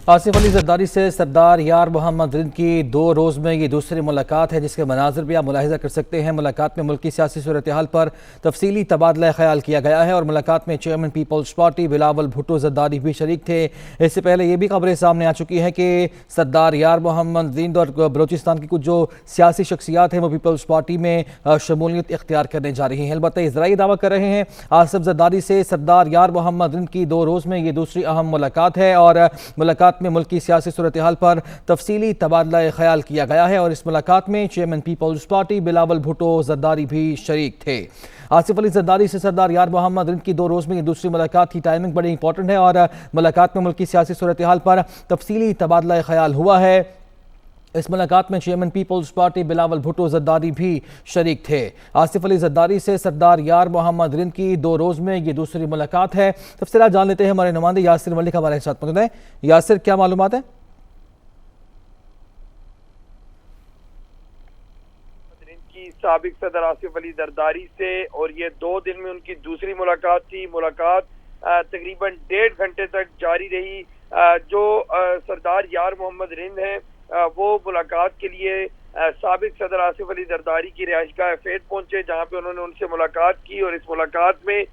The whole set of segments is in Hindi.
आसिफ अली जरदारी से सरदार यार मोहम्मद रिंद की 2 रोज़ में ये दूसरी मुलाकात है, जिसके मनाजिर भी आप मुलाहिजा कर सकते हैं। मुलाकात में मुल्की सियासी सूरत हाल पर तफसीली तबादला ख्याल किया गया है और मुलाकात में chairman peoples party Bilawal Bhutto Zardari भी शरीक थे। इससे पहले ये भी खबरें सामने आ चुकी हैं कि सरदार यार मोहम्मद रिंद और बलोचिस्तान की कुछ जो सियासी शख्सियात हैं वो पीपल्स पार्टी में शमूलियत इख्तियार करने जा रही हैं। अलबत्ता इजराई दावा कर रहे हैं आसिफ जरदारी से सरदार यार मोहम्मद रिंद की 2 रोज़ में ये दूसरी अहम मुलाकात है और मुलाकात में मुल्क की सियासी सूरत हाल पर तफसीली तबादला ख्याल किया गया है और इस मुलाकात में chairman peoples party Bilawal Bhutto Zardari भी शरीक थे। आसिफ अली जरदारी से सरदार यार मोहम्मद रिंद की 2 रोज़ में ये दूसरी मुलाकात की टाइमिंग बड़ी इंपॉर्टेंट है और मुलाकात में मुल्क की सियासी सूरत हाल पर तफसीली तबादला ख्याल हुआ है। इस मुलाकात में chairman peoples party Bilawal Bhutto Zardari भी शरीक थे। आसिफ अली जरदारी से सरदार यार मोहम्मद रिंद की 2 रोज़ में ये दूसरी मुलाकात है। तफसीलात जान लेते हैं, हमारे नुमाइंदे यासिर मलिक हमारे साथ मौजूद हैं। यासिर, क्या मालूमात है? साबिक सदर आसिफ अली जरदारी से और ये 2 दिन में उनकी दूसरी मुलाकात थी। मुलाकात तकरीबन 1.5 घंटे तक जारी रही। जो सरदार यार मोहम्मद रिंद हैं वो मुलाकात के लिए साबिक सदर आसिफ अली जरदारी की रिहाइशगाह फेट पहुंचे, जहां पे उन्होंने उनसे मुलाकात की और इस मुलाकात में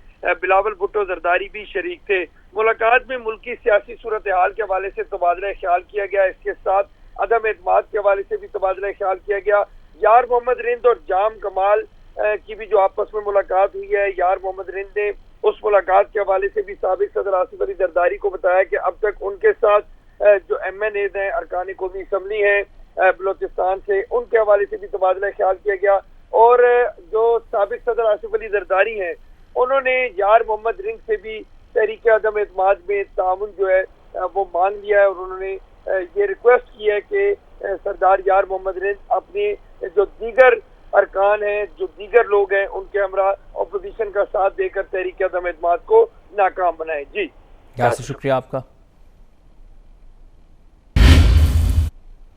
बिलावल भुट्टो जरदारी भी शरीक थे। मुलाकात में मुल्की सियासी सूरत हाल के हवाले से तबादला ख्याल किया गया, इसके साथ अदम एतमाद के हवाले से भी तबादला ख्याल किया गया। यार मोहम्मद रिंद और जाम कमाल की भी जो आपस में मुलाकात हुई है, यार मोहम्मद रिंद ने उस मुलाकात के हवाले से भी साबिक सदर आसिफ अली जरदारी को बताया कि अब तक उनके साथ जो MNAs हैं, अरकान कौमी असम्बली है बलोचिस्तान से, उनके हवाले से भी तबादला ख्याल किया गया। और जो साबिक सदर आसिफ अली जरदारी हैं उन्होंने यार मोहम्मद रिंद से भी तहरीक अदम एतमाद में तामुन जो है वो मांग लिया है और उन्होंने ये रिक्वेस्ट की है कि सरदार यार मोहम्मद रिंद अपने जो दीगर अरकान हैं, जो दीगर लोग हैं, उनके हमरा अपोजिशन का साथ देकर तहरीक अदम एतमाद को नाकाम बनाए। जी शुक्रिया आपका।